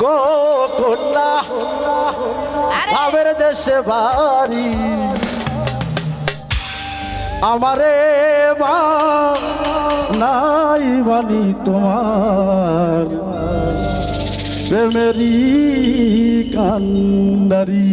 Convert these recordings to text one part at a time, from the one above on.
গো কন্যা ভাবের দেশে বাড়ি আমারে মা নাই বানি তোমার প্রেমেরি কান্ডারি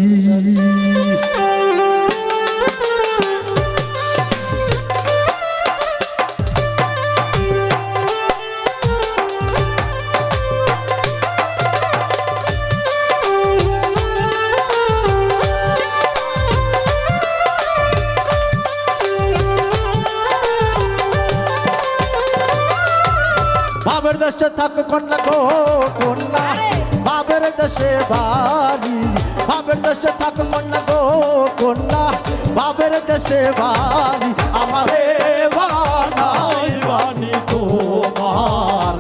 বাবের দেশে থাকো কন্যা গো কন্যা বাবের দেশে বাড়ি বাবের দেশে থাকো কন্যা গো কন্যা বাবের দেশে বাড়ি আমারে বানাই বানি তোমার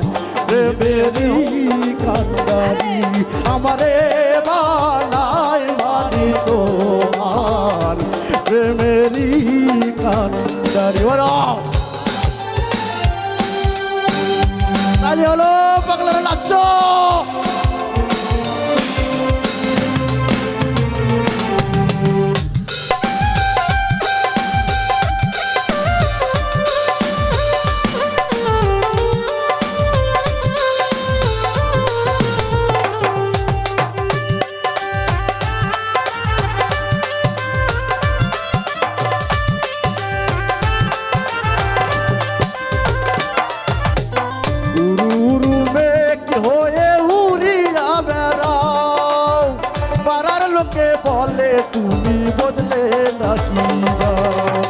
প্রেমেরি কান্ডারি আমারে বানাই বানি তোমার প্রেমেরি কান্ডারি ওরা তালি হলো পাগলারা নাচো বলে তুমি বদলে নাকি যাও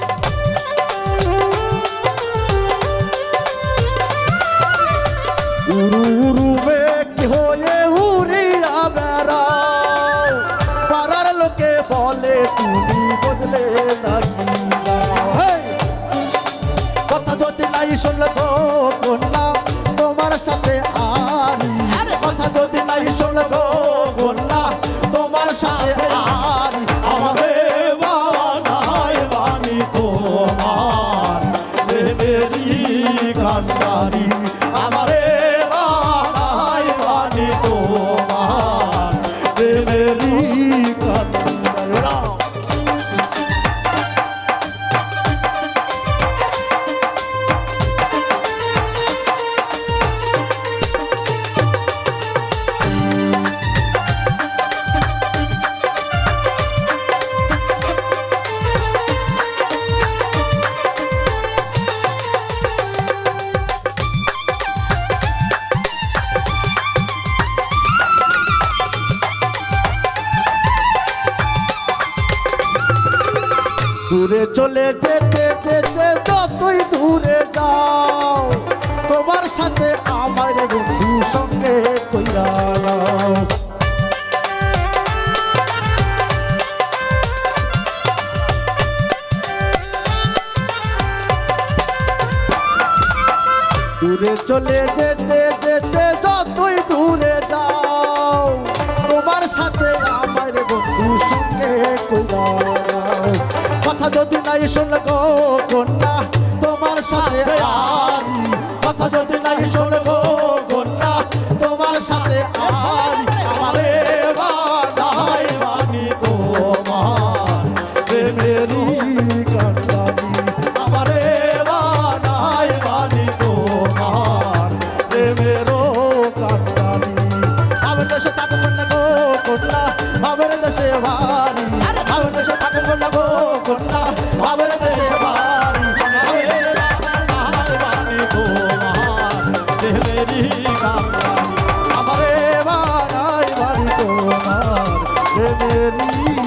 উরু মেঘ হয়ে উড়িয়া বেড়াও পাড়ার লোকে বলে তুমি বদলে নাকি যাও কথা যদি নাই শুনলে গো কন্যা তোমার সাথে আনি কথা যদি নাই শুনলে গো কন্যা তোমার সাথে আনি আমারে বানাই বানি তোমার প্রেমেরি কান্ডারি আমারে বানাই বানি তোমার প্রেমেরি কান্ডারি দূরে চলে যেতে যেতে যতই দূরে যাও তোমার সাথে আমার বন্ধু সঙ্গে কইরা নাও দূরে চলে যেতে যেতে যতই দূরে যাও তোমার সাথে আমার বন্ধু সঙ্গে কইরা নাও কথা যদি নাই শুনলে গো কন্যা তোমার সাথে আনি কথা যদি নাই শুনলে গো কন্যা তোমার সাথে আনি আমারে বানাই বানি তোমার প্রেমেরি কান্ডারি আমারে বানাই বানি তোমার প্রেমেরও কান্ডারি আমার দেশে থাকো কন্যা গো কন্যা আমার দেশে বাড়ি আমার দেশে থাকো কন্যা গো কন্যা আমার দেশে বাড়ি আমারে বানাই বাড়ি তোমার প্রেমেরি